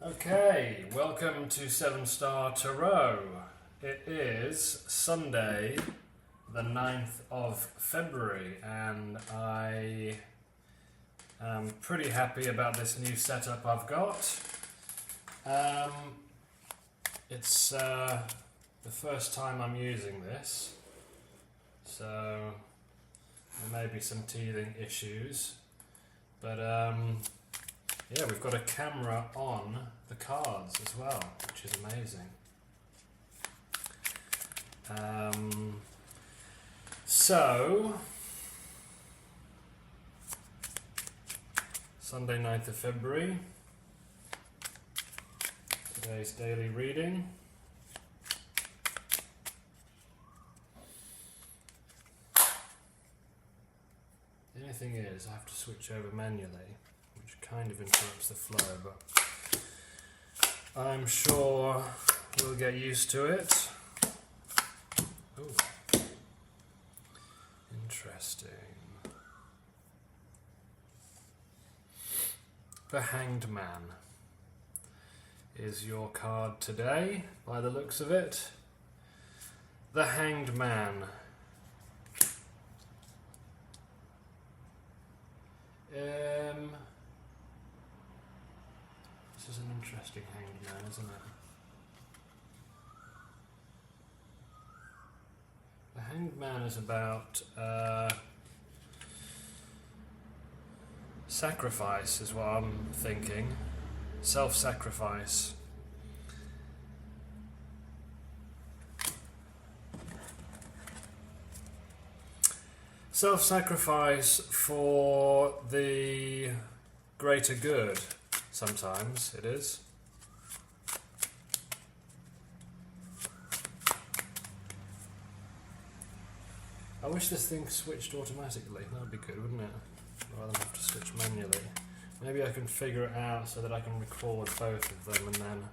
Okay, welcome to 7-Star Tarot. It is Sunday, the 9th of February, and I am pretty happy about this new setup I've got. It's the first time I'm using this, so there may be some teething issues, but yeah, we've got a camera on the cards as well, which is amazing. So, Sunday 9th of February, today's daily reading. The only thing is, I have to switch over manually, which kind of interrupts the flow, but I'm sure we'll get used to it. Ooh. Interesting. The Hanged Man is your card today, by the looks of it. The Hanged Man. This is an interesting Hanged Man, isn't it? The Hanged Man is about sacrifice, is what I'm thinking. Self-sacrifice. Self-sacrifice for the greater good, sometimes it is. I wish this thing switched automatically, that would be good, wouldn't it? Rather than have to switch manually. Maybe I can figure it out so that I can record both of them and then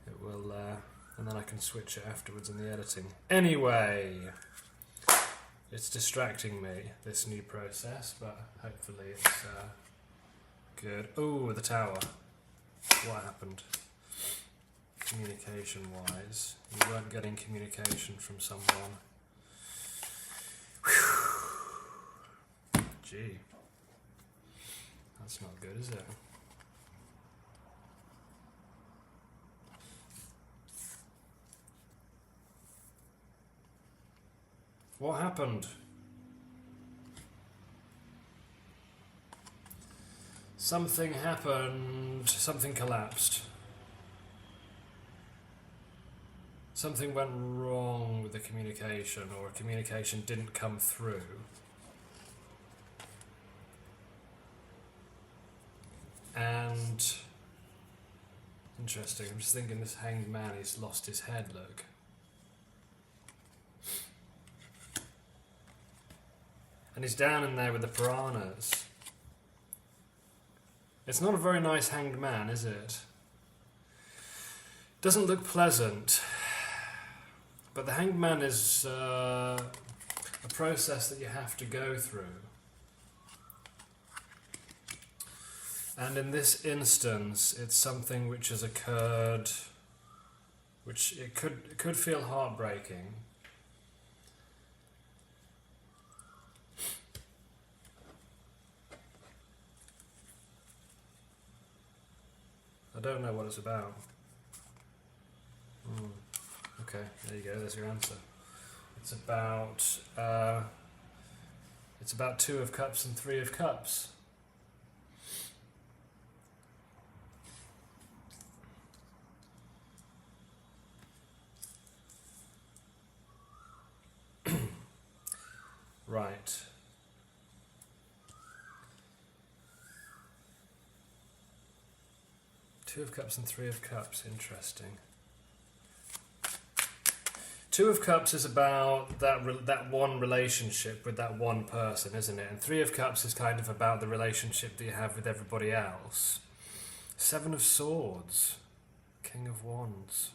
it will, and then I can switch it afterwards in the editing. Anyway! It's distracting me, this new process, but hopefully it's good. Oh, the tower. What happened? Communication-wise. You weren't getting communication from someone. Whew. Gee. That's not good, is it? What happened? Something happened, something collapsed. Something went wrong with the communication, or communication didn't come through. And interesting, I'm just thinking this Hanged Man, he's lost his head, look. And he's down in there with the piranhas. It's not a very nice Hanged Man, is it? Doesn't look pleasant. But the Hanged Man is a process that you have to go through. And in this instance, it's something which has occurred, which it could feel heartbreaking. I don't know what it's about. Okay, there you go, there's your answer. It's about 2 of Cups and 3 of Cups. Right. Two of Cups and 3 of Cups, interesting. 2 of Cups is about that one relationship with that one person, isn't it? And 3 of Cups is kind of about the relationship that you have with everybody else. 7 of Swords, King of Wands.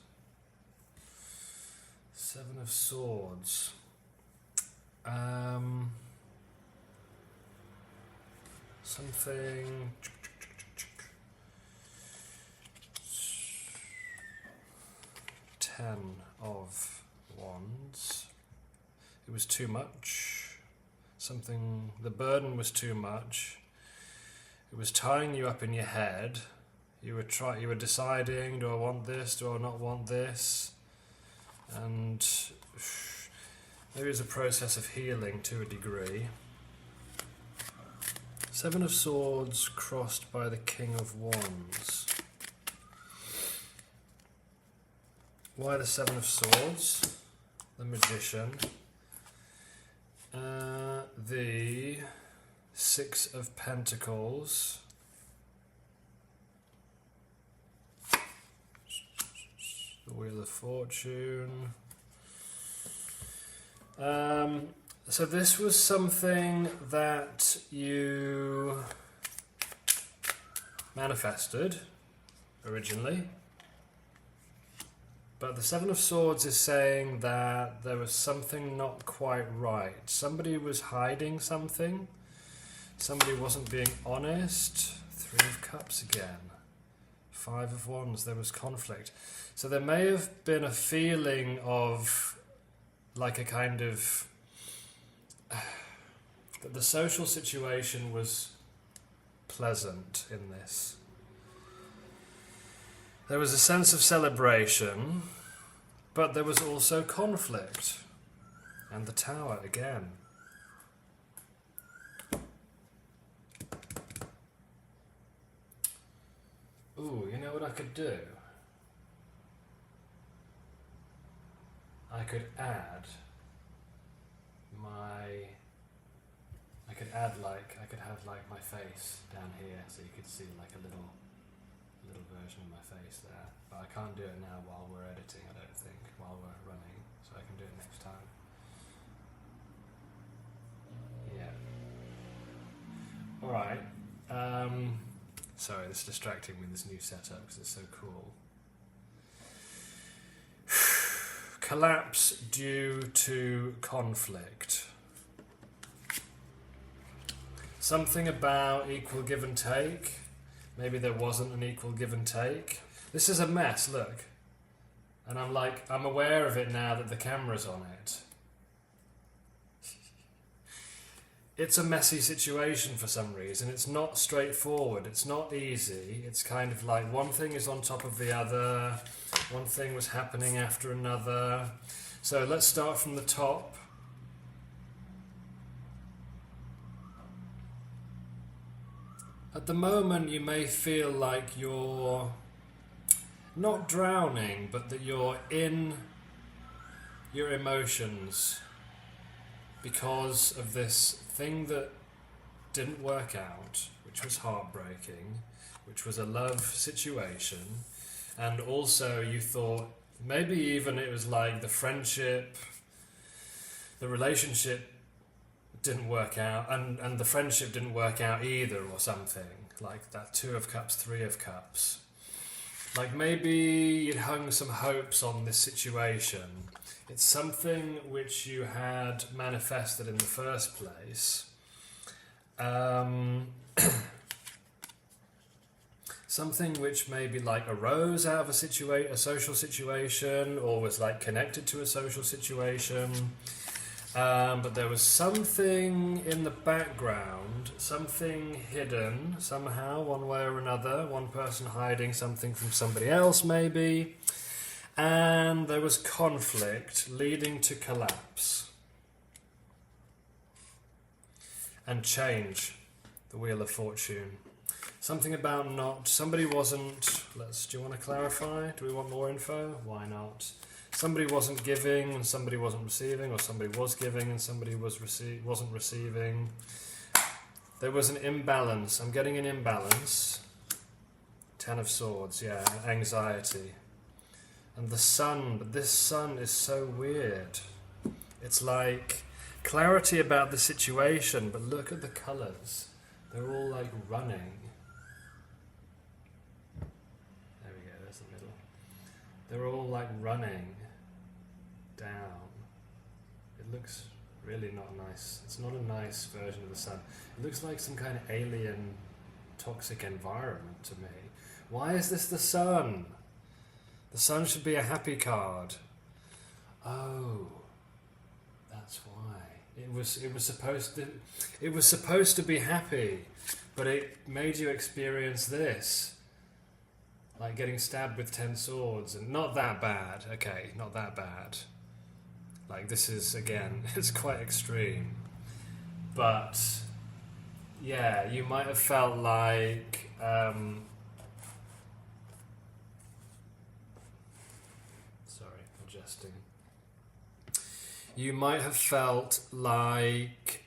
7 of Swords. Something Ten of Wands. It was too much. Something, the burden was too much. It was tying you up in your head. You were deciding, do I want this, do I not want this? And maybe it's a process of healing to a degree. Seven of Swords crossed by the King of Wands. Why the Seven of Swords? The Magician. The Six of Pentacles. The Wheel of Fortune. So this was something that you manifested originally. But the Seven of Swords is saying that there was something not quite right. Somebody was hiding something. Somebody wasn't being honest. Three of Cups again. Five of Wands. There was conflict. So there may have been a feeling of like a kind of that the social situation was pleasant in this. There was a sense of celebration, but there was also conflict. And the Tower again. Ooh, you know what I could do? I could add my face down here, so you could see like a little version of my face there. But I can't do it now while we're editing, I don't think, while we're running, so I can do it next time. Yeah. Alright. Sorry, this is distracting me, this new setup, because it's so cool. Collapse due to conflict. Something about equal give and take. Maybe there wasn't an equal give and take. This is a mess, look. And I'm aware of it now that the camera's on it. It's a messy situation for some reason. It's not straightforward. It's not easy. It's kind of like one thing is on top of the other. One thing was happening after another. So let's start from the top. At the moment, you may feel like you're not drowning, but that you're in your emotions because of this thing that didn't work out, which was heartbreaking, which was a love situation, and also you thought maybe even it was like the friendship, the relationship didn't work out, and the friendship didn't work out either, or something like that. Two of Cups, Three of Cups. Like maybe you'd hung some hopes on this situation. It's something which you had manifested in the first place. Something which maybe like arose out of a social situation, or was like connected to a social situation. But there was something in the background, something hidden somehow, one way or another, one person hiding something from somebody else maybe, and there was conflict leading to collapse and change, the Wheel of Fortune. Something about somebody wasn't, do you want to clarify? Do we want more info? Why not? Somebody wasn't giving and somebody wasn't receiving, or somebody was giving and somebody wasn't receiving. There was an imbalance. I'm getting an imbalance. Ten of Swords, yeah, anxiety. And the Sun, but this Sun is so weird. It's like clarity about the situation, but look at the colours. They're all like running. There we go, there's the middle. They're all like running down. It looks really not nice. It's not a nice version of the Sun. It looks like some kind of alien toxic environment to me. Why is this the Sun? The Sun should be a happy card. Oh, that's why. It was supposed to be happy, but it made you experience this. Like getting stabbed with 10 swords, and not that bad. Okay, not that bad. Like this is, again, it's quite extreme. But yeah, you might have felt like sorry, adjusting. You might have felt like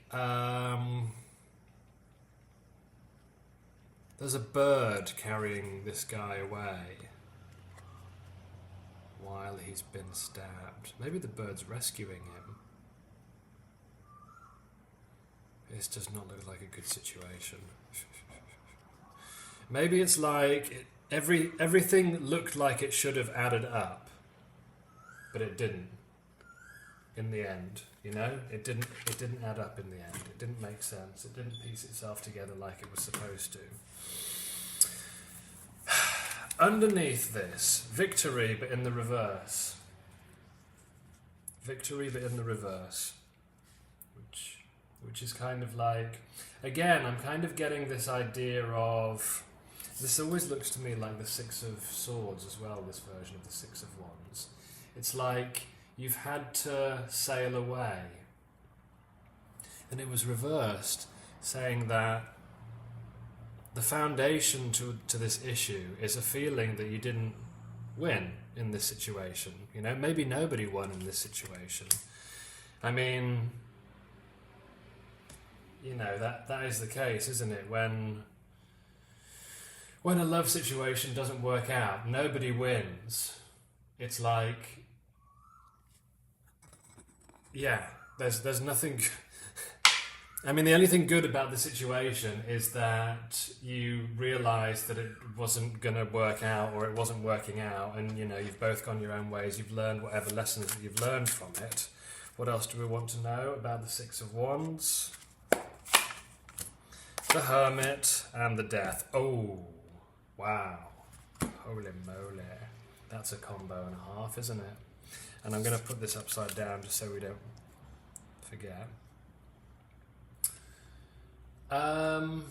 there's a bird carrying this guy away while he's been stabbed. Maybe the bird's rescuing him. This does not look like a good situation. Maybe it's like everything looked like it should have added up, but it didn't. In the end, you know, it didn't add up in the end. It didn't make sense. It didn't piece itself together like it was supposed to. Underneath this, victory but in the reverse. Victory but in the reverse. Which is kind of like, again, I'm kind of getting this idea of, this always looks to me like the Six of Swords as well, this version of the Six of Wands. It's like you've had to sail away. And it was reversed, saying that the foundation to this issue is a feeling that you didn't win in this situation. You know, maybe nobody won in this situation. I mean, you know, that is the case, isn't it? When a love situation doesn't work out, nobody wins. It's like, yeah, there's nothing. I mean, the only thing good about the situation is that you realise that it wasn't going to work out, or it wasn't working out, and you know, you've both gone your own ways. You've learned whatever lessons that you've learned from it. What else do we want to know about the Six of Wands? The Hermit and the Death. Oh, wow. Holy moly. That's a combo and a half, isn't it? And I'm going to put this upside down just so we don't forget. Wow,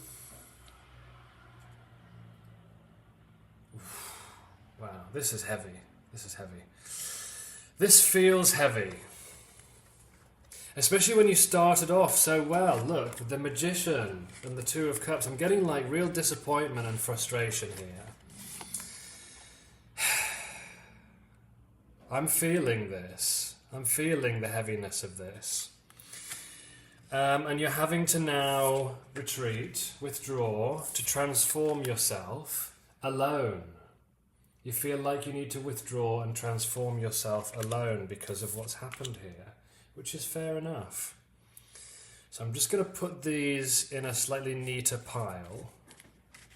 this is heavy. This is heavy. This feels heavy. Especially when you started off so well. Look, the Magician and the Two of Cups. I'm getting like real disappointment and frustration here. I'm feeling this. I'm feeling the heaviness of this. And you're having to now retreat, withdraw, to transform yourself alone. You feel like you need to withdraw and transform yourself alone because of what's happened here, which is fair enough. So I'm just going to put these in a slightly neater pile,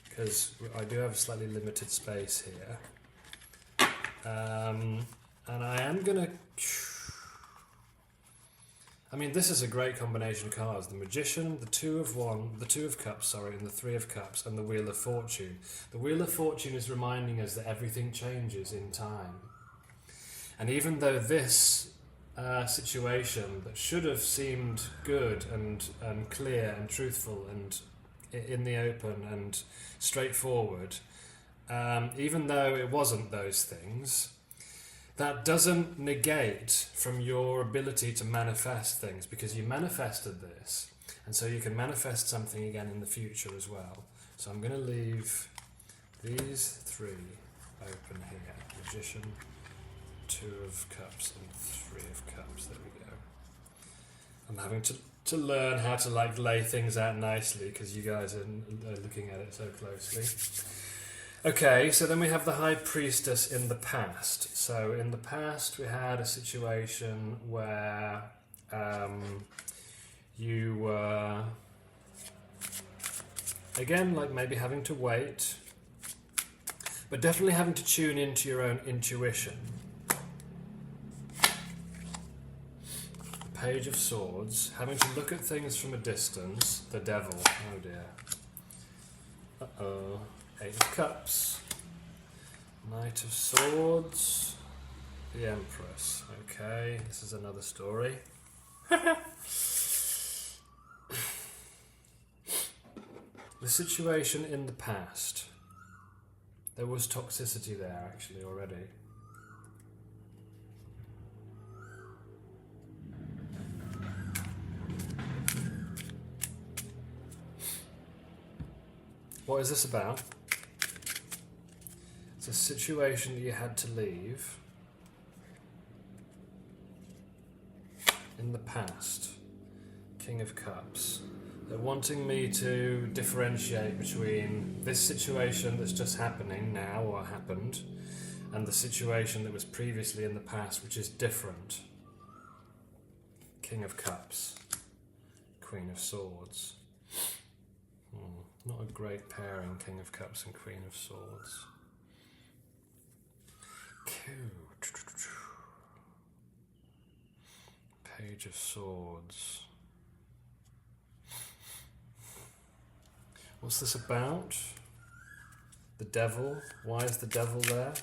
because I do have a slightly limited space here. And I am going to... I mean, this is a great combination of cards. The Magician, the Two of Cups, and the Three of Cups, and the Wheel of Fortune. The Wheel of Fortune is reminding us that everything changes in time. And even though this situation that should have seemed good and clear and truthful and in the open and straightforward, even though it wasn't those things, that doesn't negate from your ability to manifest things, because you manifested this, and so you can manifest something again in the future as well. So I'm going to leave these three open here. Magician, Two of Cups, and Three of Cups. There we go. I'm having to learn how to like lay things out nicely, because you guys are looking at it so closely. Okay, so then we have the High Priestess in the past. So in the past we had a situation where you were, again, like maybe having to wait, but definitely having to tune into your own intuition. The Page of Swords, having to look at things from a distance. The Devil, oh dear. Uh-oh. Eight of Cups, Knight of Swords, the Empress. Okay, this is another story. The situation in the past. There was toxicity there actually already. What is this about? It's a situation that you had to leave in the past. King of Cups. They're wanting me to differentiate between this situation that's just happening now or happened and the situation that was previously in the past, which is different. King of Cups. Queen of Swords. Not a great pairing, King of Cups and Queen of Swords. Page of Swords. What's this about? The devil. Why is the devil there?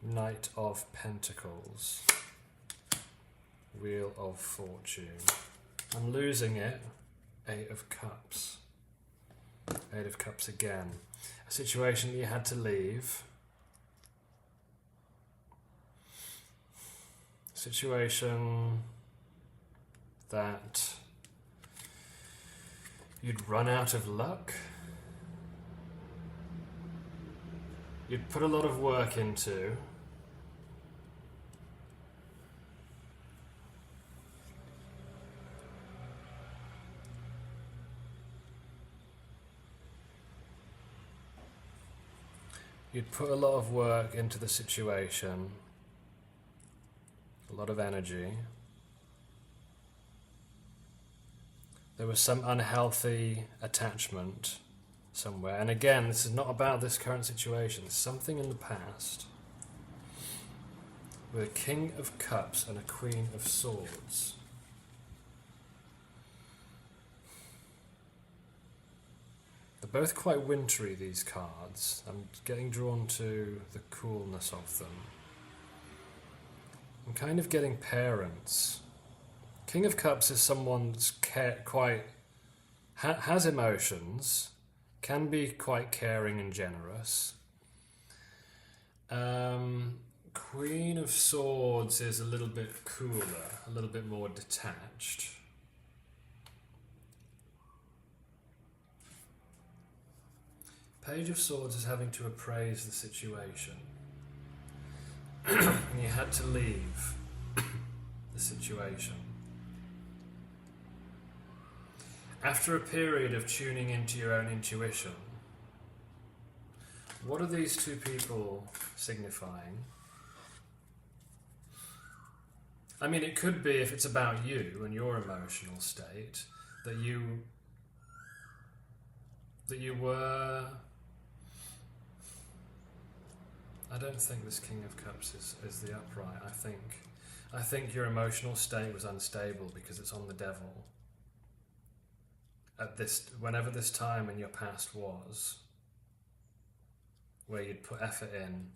Knight of Pentacles. Wheel of Fortune. I'm losing it. Eight of Cups. Eight of Cups again. A situation that you had to leave. A situation that you'd run out of luck. You'd put a lot of work into. You'd put a lot of work into the situation, a lot of energy. There was some unhealthy attachment somewhere. And again, this is not about this current situation. It's something in the past. With a King of Cups and a Queen of Swords. They're both quite wintry, these cards. I'm getting drawn to the coolness of them. I'm kind of getting parents. King of Cups is someone that's has emotions, can be quite caring and generous. Queen of Swords is a little bit cooler, a little bit more detached. Page of Swords is having to appraise the situation. And you had to leave the situation. After a period of tuning into your own intuition, what are these two people signifying? I mean, it could be, if it's about you and your emotional state, that you were... I don't think this King of Cups is the upright. I think your emotional state was unstable because it's on the devil. Whenever this time in your past was, where you'd put effort in,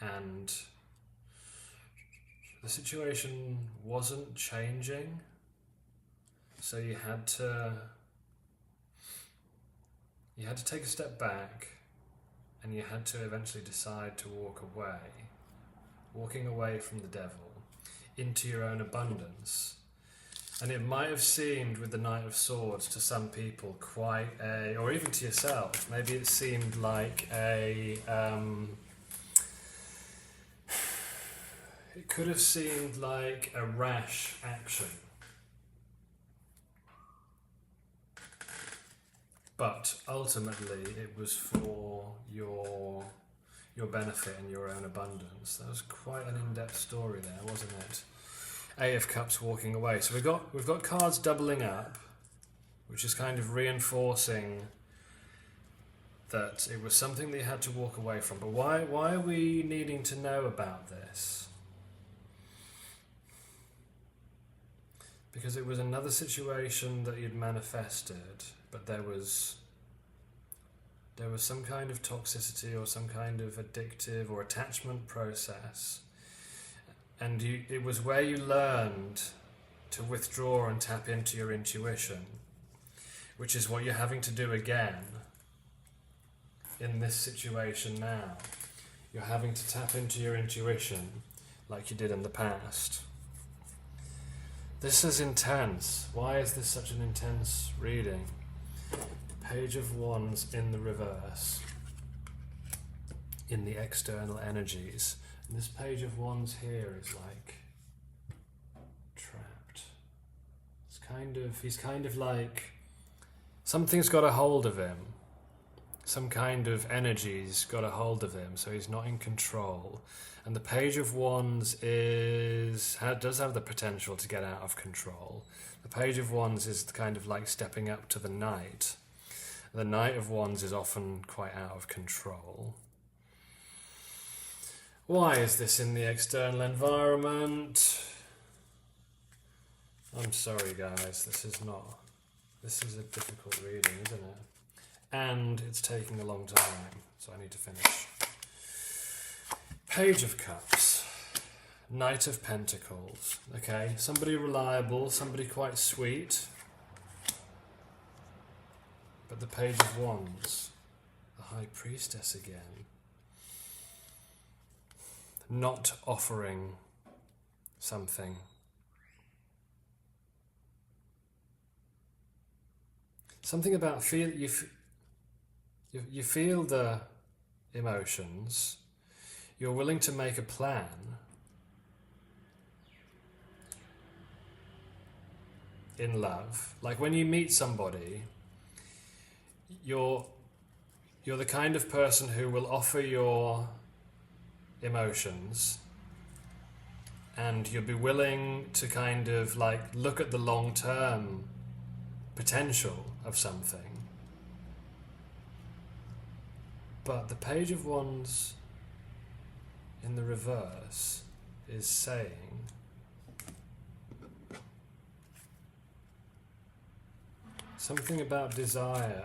and the situation wasn't changing, so you had to take a step back. And you had to eventually decide to walk away, walking away from the devil into your own abundance. And it might have seemed with the Knight of Swords to some people quite or even to yourself, maybe it seemed like it could have seemed like a rash action. But ultimately, it was for your benefit and your own abundance. That was quite an in-depth story there, wasn't it? Eight of Cups walking away. So we've got cards doubling up, which is kind of reinforcing that it was something that you had to walk away from. But why are we needing to know about this? because it was another situation that you'd manifested, but there was some kind of toxicity or some kind of addictive or attachment process, and it was where you learned to withdraw and tap into your intuition, which is what you're having to do again in this situation now. You're having to tap into your intuition like you did in the past. This is intense. Why is this such an intense reading? Page of Wands in the reverse, in the external energies. And this Page of Wands here is like trapped. He's kind of like, something's got a hold of him. Some kind of energy's got a hold of him, so he's not in control. And the Page of Wands does have the potential to get out of control. The Page of Wands is kind of like stepping up to the Knight. The Knight of Wands is often quite out of control. Why is this in the external environment? I'm sorry guys, this is a difficult reading, isn't it? And it's taking a long time, so I need to finish. Page of Cups, Knight of Pentacles. Okay, somebody reliable, somebody quite sweet. But the Page of Wands, the High Priestess again. Not offering something. Something about you feel the emotions. You're willing to make a plan. In love. Like when you meet somebody, you're the kind of person who will offer your emotions, and you'll be willing to kind of like look at the long-term potential of something. But the Page of Wands in the reverse is saying something about desire.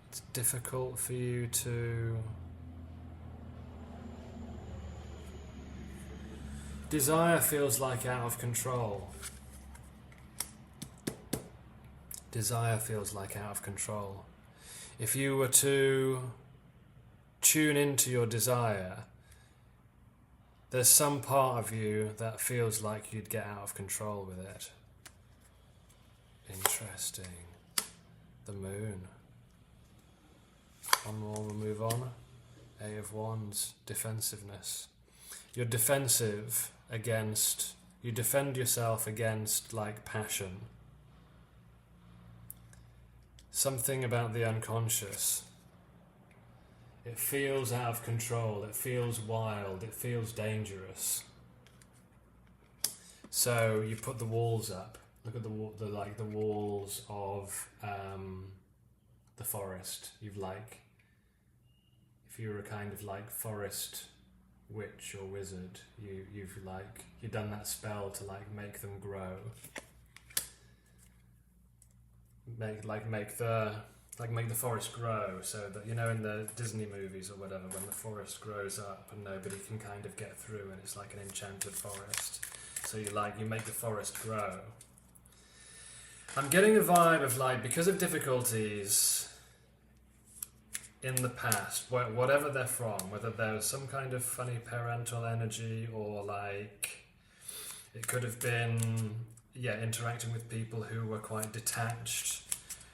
It's difficult for you to desire feels like out of control. Desire feels like out of control. If you were to tune into your desire, there's some part of you that feels like you'd get out of control with it. Interesting. The Moon. One more, we'll move on. A of Wands, defensiveness. You're defensive against, you defend yourself against like passion. Something about the unconscious. It feels out of control, it feels wild, it feels dangerous. So you put the walls up. Look at the walls of the forest. If you were a kind of like forest witch or wizard, you've done that spell to like make them grow. Make the forest grow, so that, you know, in the Disney movies or whatever, when the forest grows up and nobody can kind of get through, and it's like an enchanted forest. So you make the forest grow. I'm getting a vibe of like, because of difficulties in the past, whatever they're from, whether there was some kind of funny parental energy, or like it could have been interacting with people who were quite detached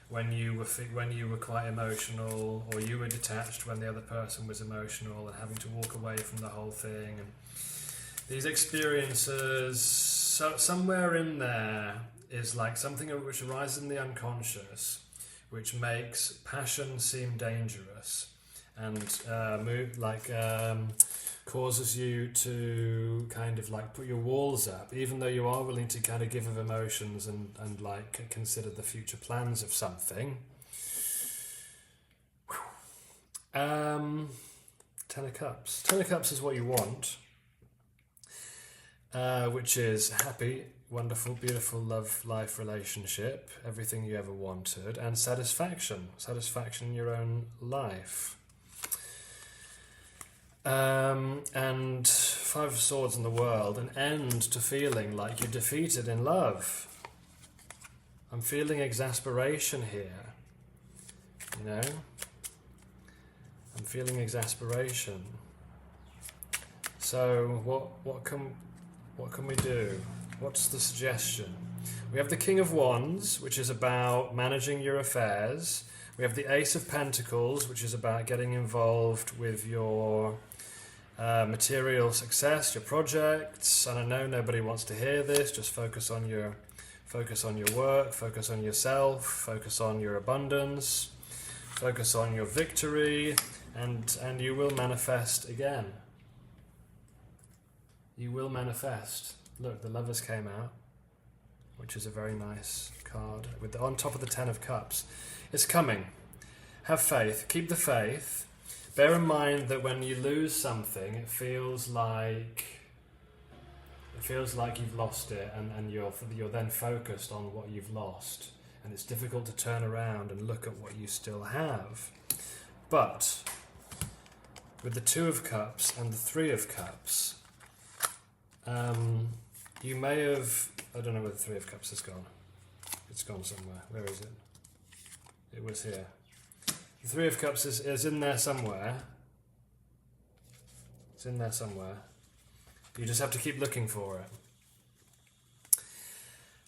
when you were quite emotional, or you were detached when the other person was emotional, and having to walk away from the whole thing. And these experiences, somewhere in there is like something which arises in the unconscious, which makes passion seem dangerous, and causes you to kind of like put your walls up, even though you are willing to kind of give of emotions and like consider the future plans of something. Ten of Cups. Ten of Cups is what you want. which is happy, wonderful, beautiful love life relationship, everything you ever wanted, and satisfaction in your own life. And Five of Swords in the world, an end to feeling like you're defeated in love. I'm feeling exasperation here, you know? I'm feeling exasperation. So what can we do? What's the suggestion? We have the King of Wands, which is about managing your affairs. We have the Ace of Pentacles, which is about getting involved with your material success, your projects. And I know nobody wants to hear this. Just focus on your work, focus on yourself, focus on your abundance, focus on your victory, and you will manifest again. You will manifest. Look, the Lovers came out, which is a very nice card on top of the Ten of Cups. It's coming. Have faith. Keep the faith. Bear in mind that when you lose something, it feels like you've lost it, and you're then focused on what you've lost, and it's difficult to turn around and look at what you still have. But with the Two of Cups and the Three of Cups, you may have... I don't know where the Three of Cups has gone. It's gone somewhere. Where is it? It was here. The Three of Cups is in there somewhere. It's in there somewhere. You just have to keep looking for it.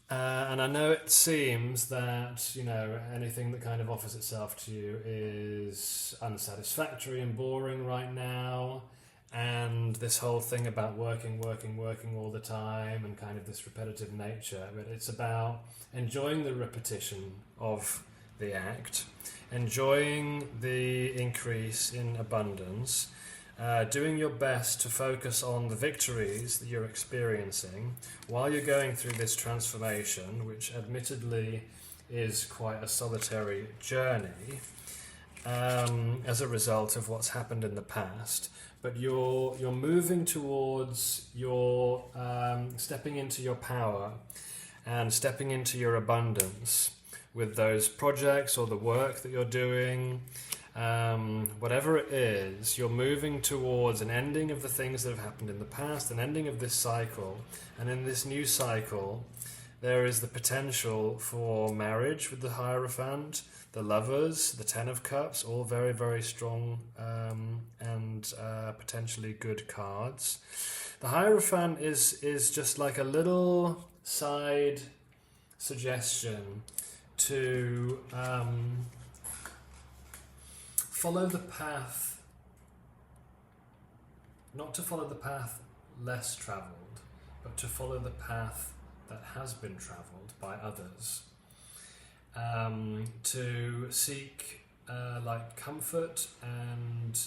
And I know it seems that, you know, anything that kind of offers itself to you is unsatisfactory and boring right now. And this whole thing about working all the time and kind of this repetitive nature, but it's about enjoying the repetition of the act, enjoying the increase in abundance, doing your best to focus on the victories that you're experiencing while you're going through this transformation, which admittedly is quite a solitary journey as a result of what's happened in the past. But you're moving towards your stepping into your power and stepping into your abundance with those projects or the work that you're doing. Whatever it is, you're moving towards an ending of the things that have happened in the past, an ending of this cycle. And in this new cycle, there is the potential for marriage with the Hierophant, the Lovers, the Ten of Cups, all very, very strong and potentially good cards. The Hierophant is just like a little side suggestion to follow the path, not to follow the path less travelled, but to follow the path that has been travelled by others. To seek like comfort and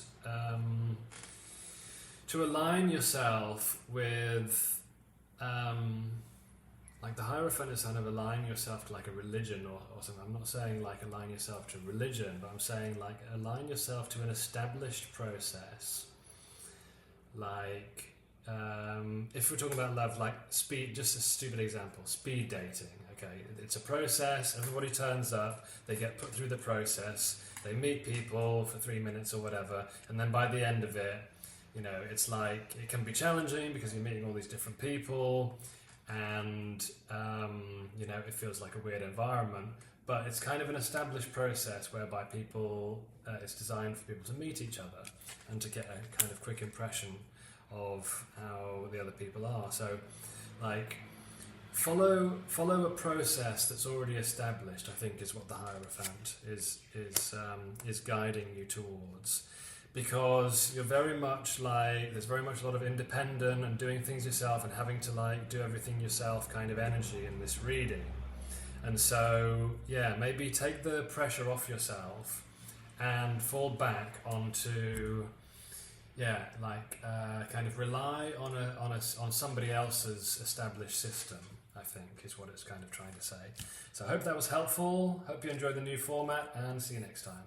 to align yourself with like the Hierophant is kind of align yourself to like a religion or something. I'm not saying like align yourself to religion, but I'm saying like align yourself to an established process. Like if we're talking about love, like speed, just a stupid example, speed dating. Okay, it's a process, everybody turns up, they get put through the process, they meet people for 3 minutes or whatever, and then by the end of it, you know, it's like, it can be challenging because you're meeting all these different people, and, you know, it feels like a weird environment, but it's kind of an established process whereby people, it's designed for people to meet each other and to get a kind of quick impression of how the other people are. So, like, follow a process that's already established, I think, is what the Hierophant is guiding you towards, because you're very much like, there's very much a lot of independent and doing things yourself and having to like do everything yourself kind of energy in this reading. And so yeah, maybe take the pressure off yourself and fall back onto kind of rely on somebody else's established system, I think, is what it's kind of trying to say. So I hope that was helpful. Hope you enjoyed the new format, and see you next time.